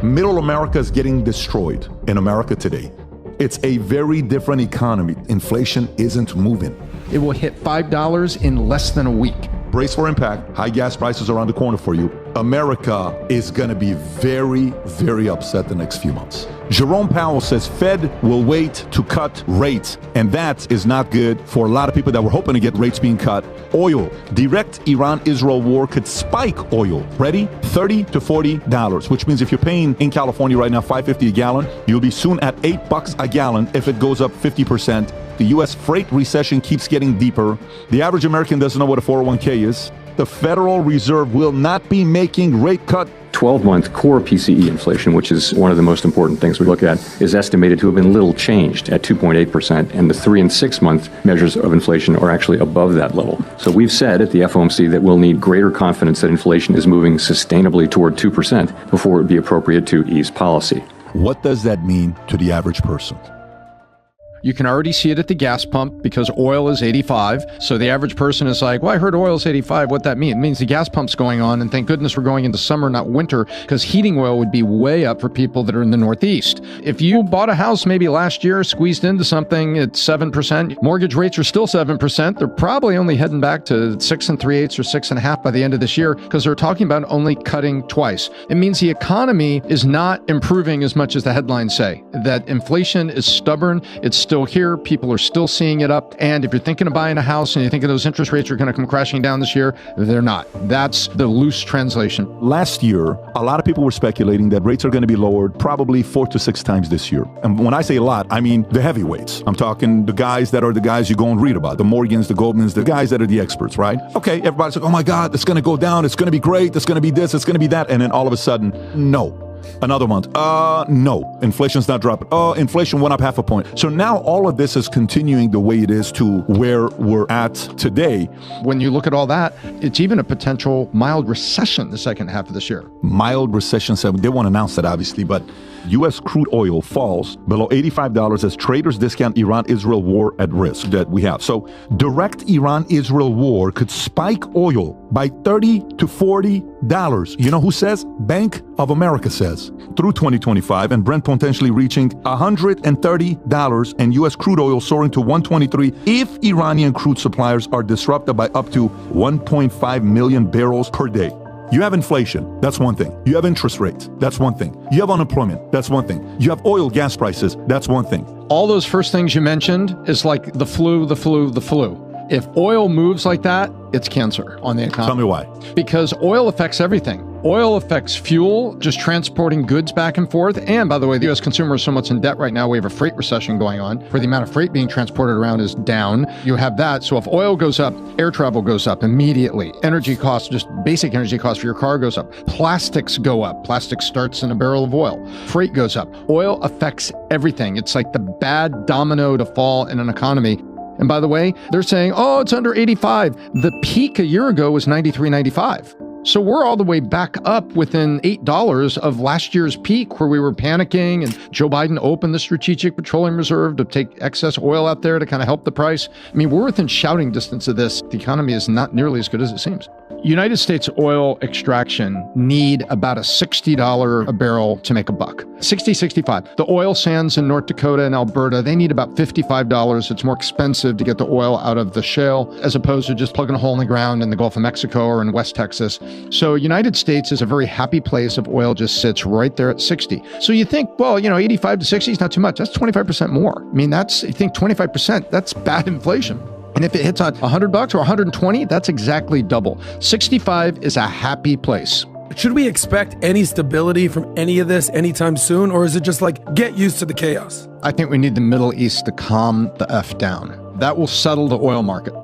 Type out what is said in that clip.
Middle America is getting destroyed in America today. It's a very different economy. Inflation isn't moving. It will hit $5 in less than a week. Brace for impact. High gas prices around the corner for you. America is going to be very, very upset the next few months. Jerome Powell says Fed will wait to cut rates, and that is not good for a lot of people that were hoping to get rates being cut. Oil, direct Iran-Israel war could spike oil. Ready? $30 to $40, which means if you're paying in California right now $5.50 a gallon, you'll be soon at $8 a gallon if it goes up 50%. The U.S. freight recession keeps getting deeper. The average American doesn't know what a 401k is. The Federal Reserve will not be making rate cut. 12-month core PCE inflation, which is one of the most important things we look at, is estimated to have been little changed at 2.8%, and the 3- and 6-month measures of inflation are actually above that level. So we've said at the FOMC that we'll need greater confidence that inflation is moving sustainably toward 2% before it would be appropriate to ease policy. What does that mean to the average person? You can already see it at the gas pump because oil is 85. So the average person is like, well, I heard oil is 85. What that mean? It means the gas pump's going on. And thank goodness we're going into summer, not winter, because heating oil would be way up for people that are in the Northeast. If you bought a house maybe last year, squeezed into something at 7%, mortgage rates are still 7%. They're probably only heading back to 6 3/8 or 6.5 by the end of this year because they're talking about only cutting twice. It means the economy is not improving as much as the headlines say, that inflation is stubborn. It's still here. People are still seeing it up. And if you're thinking of buying a house and you're thinking those interest rates are going to come crashing down this year, they're not. That's the loose translation. Last year, a lot of people were speculating that rates are going to be lowered probably 4 to 6 times this year. And when I say a lot, I mean the heavyweights. I'm talking the guys that are the guys you go and read about, the Morgans, the Goldmans, the guys that are the experts, right? Okay, everybody's like, oh my God, it's going to go down. It's going to be great. It's going to be this. It's going to be that. And then all of a sudden, no. Another month, no, inflation's not dropping. Inflation went up 0.5 point. So now all of this is continuing the way it is to where we're at today. When you look at all that, it's even a potential mild recession the second half of this year. Mild recession, so they won't announce that obviously, but U.S. crude oil falls below $85 as traders discount Iran-Israel war at risk that we have. So direct Iran-Israel war could spike oil by $30 to $40. You know who says? Bank of America says. Through 2025 and Brent potentially reaching $130 and U.S. crude oil soaring to $123 if Iranian crude suppliers are disrupted by up to 1.5 million barrels per day. You have inflation, that's one thing. You have interest rates, that's one thing. You have unemployment, that's one thing. You have oil, gas prices, that's one thing. All those first things you mentioned is like the flu. If oil moves like that, it's cancer on the economy. Tell me why. Because oil affects everything. Oil affects fuel, just transporting goods back and forth. And by the way, the U.S. consumer is so much in debt right now. We have a freight recession going on where the amount of freight being transported around is down. You have that. So if oil goes up, air travel goes up immediately. Energy costs, just basic energy costs for your car goes up. Plastics go up. Plastic starts in a barrel of oil. Freight goes up. Oil affects everything. It's like the bad domino to fall in an economy. And by the way, they're saying, oh, it's under 85. The peak a year ago was 93.95. So we're all the way back up within $8 of last year's peak where we were panicking and Joe Biden opened the Strategic Petroleum Reserve to take excess oil out there to kind of help the price. I mean, we're within shouting distance of this. The economy is not nearly as good as it seems. United States oil extraction need about a $60 a barrel to make a buck. 60, 65. The oil sands in North Dakota and Alberta, they need about $55. It's more expensive to get the oil out of the shale as opposed to just plugging a hole in the ground in the Gulf of Mexico or in West Texas. So United States is a very happy place if oil just sits right there at 60. So you think, well, 85 to 60 is not too much. That's 25% more. I mean, you think 25%, that's bad inflation. And if it hits on $100 or 120, that's exactly double. 65 is a happy place. Should we expect any stability from any of this anytime soon? Or is it just like, get used to the chaos? I think we need the Middle East to calm the F down. That will settle the oil market.